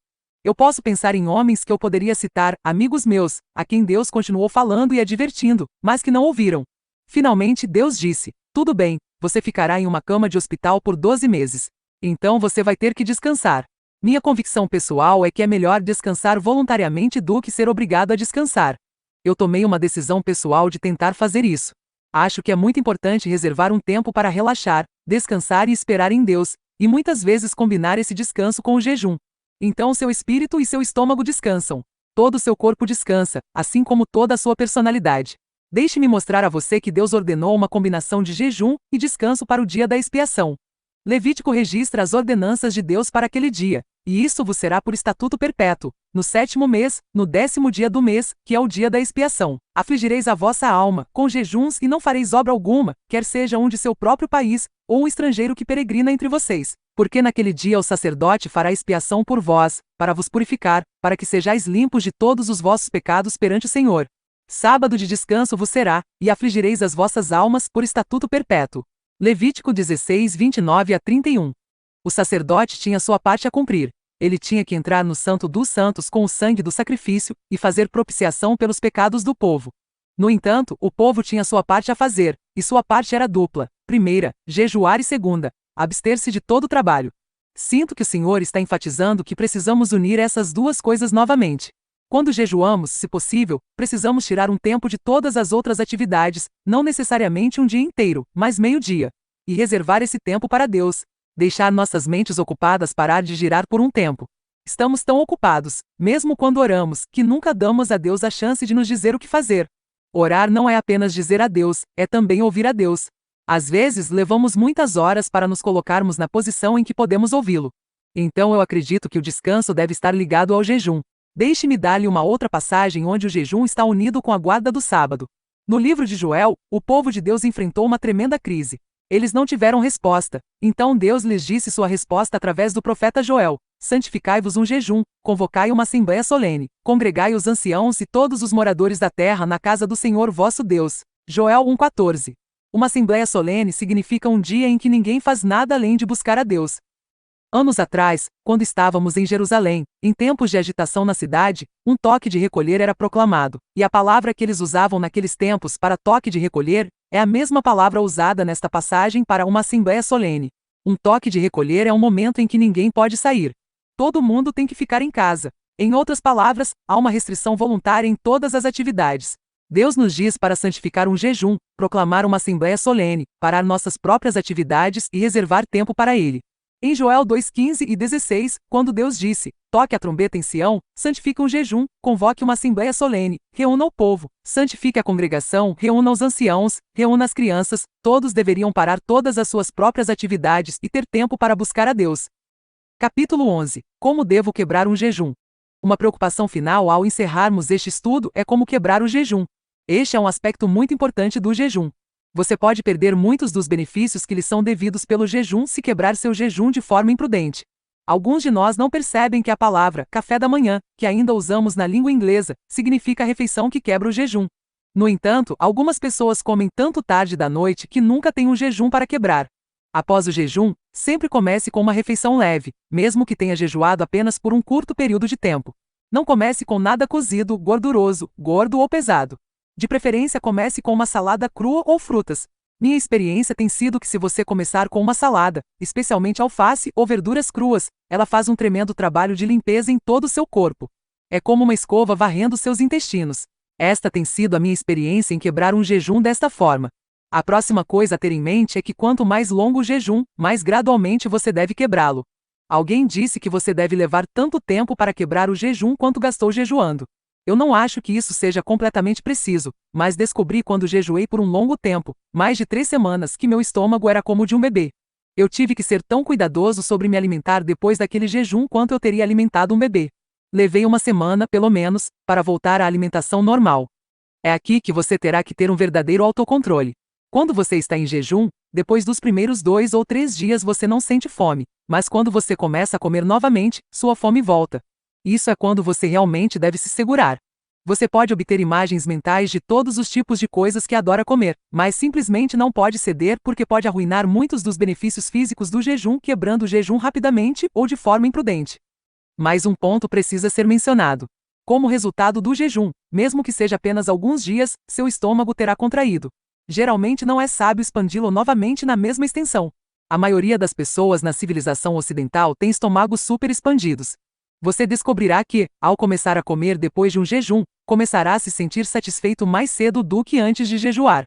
Eu posso pensar em homens que eu poderia citar, amigos meus, a quem Deus continuou falando e advertindo, mas que não ouviram. Finalmente Deus disse: tudo bem, você ficará em uma cama de hospital por 12 meses. Então você vai ter que descansar. Minha convicção pessoal é que é melhor descansar voluntariamente do que ser obrigado a descansar. Eu tomei uma decisão pessoal de tentar fazer isso. Acho que é muito importante reservar um tempo para relaxar, descansar e esperar em Deus, e muitas vezes combinar esse descanso com o jejum. Então seu espírito e seu estômago descansam. Todo o seu corpo descansa, assim como toda a sua personalidade. Deixe-me mostrar a você que Deus ordenou uma combinação de jejum e descanso para o dia da expiação. Levítico registra as ordenanças de Deus para aquele dia, e isso vos será por estatuto perpétuo. No 7º mês, no 10º dia do mês, que é o dia da expiação, afligireis a vossa alma, com jejuns e não fareis obra alguma, quer seja um de seu próprio país, ou um estrangeiro que peregrina entre vocês. Porque naquele dia o sacerdote fará expiação por vós, para vos purificar, para que sejais limpos de todos os vossos pecados perante o Senhor. Sábado de descanso vos será, e afligireis as vossas almas por estatuto perpétuo. Levítico 16, 29-31. O sacerdote tinha sua parte a cumprir. Ele tinha que entrar no Santo dos Santos com o sangue do sacrifício e fazer propiciação pelos pecados do povo. No entanto, o povo tinha sua parte a fazer, e sua parte era dupla: primeira, jejuar, e segunda, abster-se de todo trabalho. Sinto que o Senhor está enfatizando que precisamos unir essas duas coisas novamente. Quando jejuamos, se possível, precisamos tirar um tempo de todas as outras atividades, não necessariamente um dia inteiro, mas meio-dia, e reservar esse tempo para Deus. Deixar nossas mentes ocupadas parar de girar por um tempo. Estamos tão ocupados, mesmo quando oramos, que nunca damos a Deus a chance de nos dizer o que fazer. Orar não é apenas dizer a Deus, é também ouvir a Deus. Às vezes levamos muitas horas para nos colocarmos na posição em que podemos ouvi-lo. Então eu acredito que o descanso deve estar ligado ao jejum. Deixe-me dar-lhe uma outra passagem onde o jejum está unido com a guarda do sábado. No livro de Joel, o povo de Deus enfrentou uma tremenda crise. Eles não tiveram resposta. Então Deus lhes disse sua resposta através do profeta Joel: santificai-vos um jejum, convocai uma assembléia solene, congregai os anciãos e todos os moradores da terra na casa do Senhor vosso Deus. Joel 1,14. Uma assembléia solene significa um dia em que ninguém faz nada além de buscar a Deus. Anos atrás, quando estávamos em Jerusalém, em tempos de agitação na cidade, um toque de recolher era proclamado, e a palavra que eles usavam naqueles tempos para toque de recolher é a mesma palavra usada nesta passagem para uma assembléia solene. Um toque de recolher é um momento em que ninguém pode sair. Todo mundo tem que ficar em casa. Em outras palavras, há uma restrição voluntária em todas as atividades. Deus nos diz para santificar um jejum, proclamar uma assembléia solene, parar nossas próprias atividades e reservar tempo para Ele. Em Joel 2:15 e 16, quando Deus disse: toque a trombeta em Sião, santifique um jejum, convoque uma assembleia solene, reúna o povo, santifique a congregação, reúna os anciãos, reúna as crianças, todos deveriam parar todas as suas próprias atividades e ter tempo para buscar a Deus. Capítulo 11. Como devo quebrar um jejum? Uma preocupação final ao encerrarmos este estudo é como quebrar o jejum. Este é um aspecto muito importante do jejum. Você pode perder muitos dos benefícios que lhe são devidos pelo jejum se quebrar seu jejum de forma imprudente. Alguns de nós não percebem que a palavra café da manhã, que ainda usamos na língua inglesa, significa a refeição que quebra o jejum. No entanto, algumas pessoas comem tanto tarde da noite que nunca têm um jejum para quebrar. Após o jejum, sempre comece com uma refeição leve, mesmo que tenha jejuado apenas por um curto período de tempo. Não comece com nada cozido, gorduroso, gordo ou pesado. De preferência, comece com uma salada crua ou frutas. Minha experiência tem sido que se você começar com uma salada, especialmente alface ou verduras cruas, ela faz um tremendo trabalho de limpeza em todo o seu corpo. É como uma escova varrendo seus intestinos. Esta tem sido a minha experiência em quebrar um jejum desta forma. A próxima coisa a ter em mente é que quanto mais longo o jejum, mais gradualmente você deve quebrá-lo. Alguém disse que você deve levar tanto tempo para quebrar o jejum quanto gastou jejuando. Eu não acho que isso seja completamente preciso, mas descobri quando jejuei por um longo tempo, mais de 3 semanas, que meu estômago era como o de um bebê. Eu tive que ser tão cuidadoso sobre me alimentar depois daquele jejum quanto eu teria alimentado um bebê. Levei 1 semana, pelo menos, para voltar à alimentação normal. É aqui que você terá que ter um verdadeiro autocontrole. Quando você está em jejum, depois dos primeiros 2 ou 3 dias você não sente fome, mas quando você começa a comer novamente, sua fome volta. Isso é quando você realmente deve se segurar. Você pode obter imagens mentais de todos os tipos de coisas que adora comer, mas simplesmente não pode ceder porque pode arruinar muitos dos benefícios físicos do jejum quebrando o jejum rapidamente ou de forma imprudente. Mais um ponto precisa ser mencionado. Como resultado do jejum, mesmo que seja apenas alguns dias, seu estômago terá contraído. Geralmente não é sábio expandi-lo novamente na mesma extensão. A maioria das pessoas na civilização ocidental tem estômagos super expandidos. Você descobrirá que, ao começar a comer depois de um jejum, começará a se sentir satisfeito mais cedo do que antes de jejuar.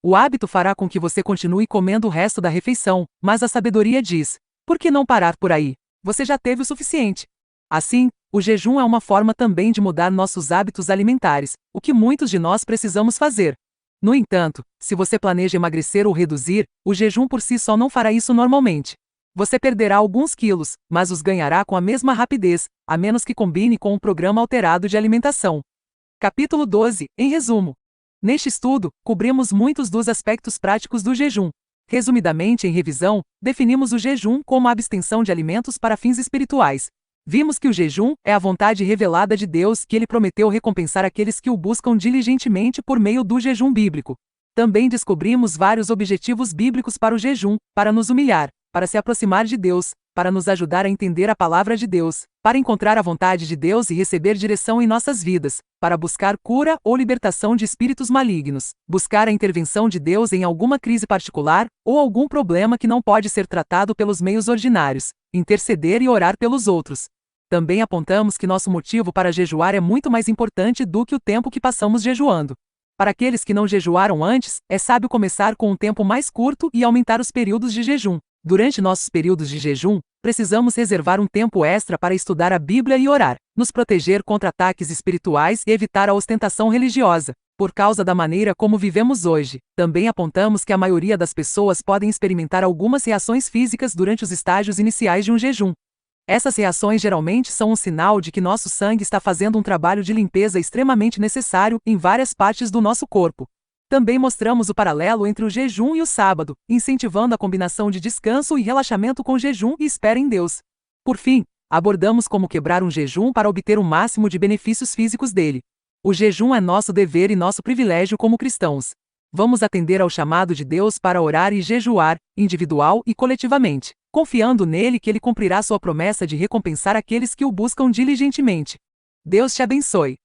O hábito fará com que você continue comendo o resto da refeição, mas a sabedoria diz: por que não parar por aí? Você já teve o suficiente. Assim, o jejum é uma forma também de mudar nossos hábitos alimentares, o que muitos de nós precisamos fazer. No entanto, se você planeja emagrecer ou reduzir, o jejum por si só não fará isso normalmente. Você perderá alguns quilos, mas os ganhará com a mesma rapidez, a menos que combine com um programa alterado de alimentação. Capítulo 12, em resumo. Neste estudo, cobrimos muitos dos aspectos práticos do jejum. Resumidamente, em revisão, definimos o jejum como a abstenção de alimentos para fins espirituais. Vimos que o jejum é a vontade revelada de Deus que ele prometeu recompensar aqueles que o buscam diligentemente por meio do jejum bíblico. Também descobrimos vários objetivos bíblicos para o jejum, para nos humilhar, para se aproximar de Deus, para nos ajudar a entender a palavra de Deus, para encontrar a vontade de Deus e receber direção em nossas vidas, para buscar cura ou libertação de espíritos malignos, buscar a intervenção de Deus em alguma crise particular ou algum problema que não pode ser tratado pelos meios ordinários, interceder e orar pelos outros. Também apontamos que nosso motivo para jejuar é muito mais importante do que o tempo que passamos jejuando. Para aqueles que não jejuaram antes, é sábio começar com um tempo mais curto e aumentar os períodos de jejum. Durante nossos períodos de jejum, precisamos reservar um tempo extra para estudar a Bíblia e orar, nos proteger contra ataques espirituais e evitar a ostentação religiosa. Por causa da maneira como vivemos hoje, também apontamos que a maioria das pessoas podem experimentar algumas reações físicas durante os estágios iniciais de um jejum. Essas reações geralmente são um sinal de que nosso sangue está fazendo um trabalho de limpeza extremamente necessário em várias partes do nosso corpo. Também mostramos o paralelo entre o jejum e o sábado, incentivando a combinação de descanso e relaxamento com jejum e espera em Deus. Por fim, abordamos como quebrar um jejum para obter o máximo de benefícios físicos dele. O jejum é nosso dever e nosso privilégio como cristãos. Vamos atender ao chamado de Deus para orar e jejuar, individual e coletivamente, confiando nele que ele cumprirá sua promessa de recompensar aqueles que o buscam diligentemente. Deus te abençoe.